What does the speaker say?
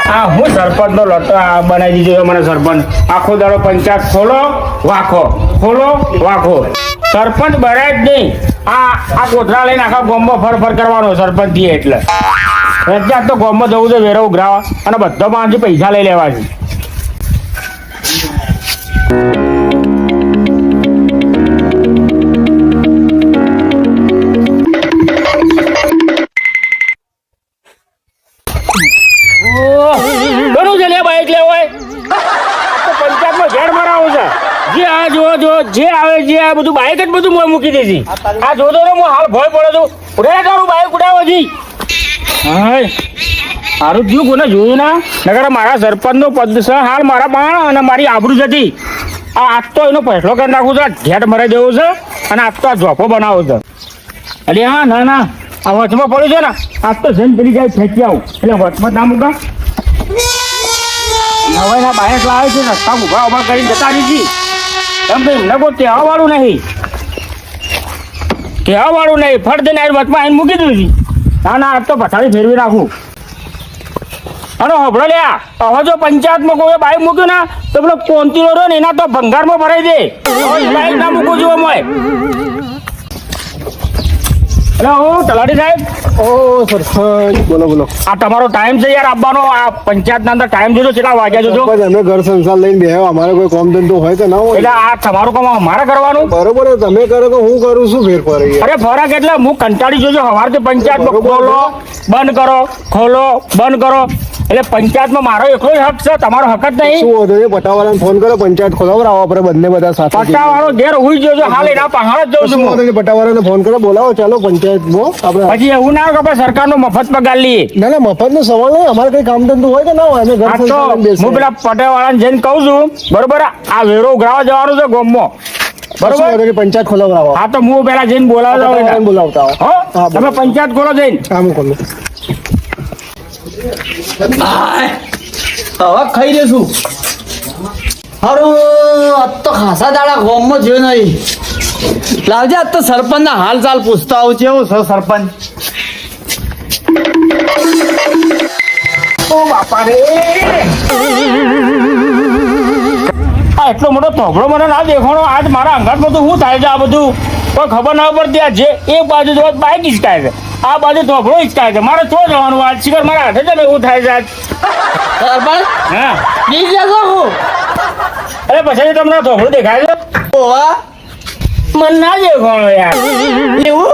આ હું સરપંચનો લટો બનાવી દીધો મને સરપંચ આખો દાડો પંચાયત ખોલો વાખો ખોલો વાખો સરપંચ બરાય જ નહીં આ કોથળા લઈને આખા ગામમાં ફર કરવાનો સરપંચ થઈએ એટલે રજા તો ગામમાં જવું છે વેરો ઉઘરાવા અને બધા માણસથી પૈસા લઈ લેવા છે બાઈક લેવો હોય તો પંચાયતમાં ઘેર મરાવું છે જે આ જો જે આવે જે આ બધું બાઈક જ બધું મૂકી દેજી આ જોતો ને હું હાલ ભય પડે છું ઉડે તારું બાઈક ઉડાવો જી હા સારું થયું કોને જોયું ના નકર મારા સરપંચનો પદ છે હાલ મારા પાણ અને મારી આબરૂ જતી આજ તો એનો ફેસલો કરી નાખું છે ઘેટ મરાઈ દેવું છે અને આજ તો આ ઝોપો બનાવો છે અરે હા ના આ વચમાં પડ્યું છે ને આજ તો જઈને પેલી જાય ફેંકી આવું એટલે વચમાં ના મૂકા હવે બાઈક લાવે છે રસ્તા ઉભા કરીને જતા રહી એમ ભાઈ એમને કોઈ કહેવાવાળું નહીં ફટ દઈને વચમાં આવીને મૂકી દીધું ના આજ તો પથારી ફેરવી નાખું અને હોબળો લ્યા હવે જો પંચાયતમાં કોઈ બાઈક મૂક્યું ને તો પેલો કોંતીનો રહ્યો ને એના તો ભંગારમાં ભરાઈ દે બાઈક ના મૂકવું જોવો મોય હેલો તલાટી સાહેબ ઓ સરપંચ બોલો આ તમારો ટાઈમ છે યાર આવવાનો આ પંચાયતના અંદર ટાઈમ જોજો કેટલા વાગ્યા જોજો અમે ઘર સંસાર લઈને બેહ્યા અમારે કોઈ કામ ધંધો હોય તો ના હોય એટલે આ તમારું કામ અમારે કરવાનું બરોબર તમે કરો તો હું કરું શું ફેર પડે અરે ફરક એટલે હું કંટાળી જોજો સવારથી પંચાયતમાં ખોલો બંધ કરો ખોલો બંધ કરો એટલે પંચાયતમાં મારો એકલો જ હક છે તમારો હક જ નહીં શું હતો પટાવાળાને ફોન કરો પંચાયત ખોલાવરાવો આપણે બંને બધા સાથે પટ્ટાવાળો ઘેર હુઈ જોજો હાલ એના પહાડ જ જઉં છું પટાવાળાને ફોન કરો બોલાવો ચાલો પંચાયતમાં આપણે પછી એવું ના કે સરકારનો મફત પગાર લઈએ ના મફત નો સવાલ નહીં અમારે કઈ કામ ધંધો હોય કે ના હોય અમે ઘર સંસાર લઈને બેસીએ. હું પેલા પટેવાળાને જઈને કહું છું બરોબર આ વેરો ઉઘરાવા જવાનું છે ગામમાં બરોબર પંચાયત ખોલાવરાવો હા તો હું પેલા જઈને બોલાવતા હો તમે પંચાયત ખોલો જઈને કામ કરો હવે ખાઈ લેશું હારું આજ તો ખાસા દાડા ગોમમાં જોયો નહીં લાવજે આજ તો સરપંચ ના હાલ ચાલ પૂછતા આવું છે એવું છે સરપંચ ઓ બાપા રે આ એટલો મોટો થોભડો મને ના દેખાણો આજ મારા અંગાતમાં તો શું થાય છે આ બધું કોઈ ખબર ના પડતી આ જે એક બાજુ જો બાઈક હિંચકાય છે આ બાજુ થોભડો હિંચકાય છે મારે તો જવાનું આજ શિખર મારા હાથે જ એવું થાય છે આજ સરપંચ હા બીજે શું અરે પછી તમને થોભડો દેખાય છે ઓવા મને ના દેખાણો યાર એવું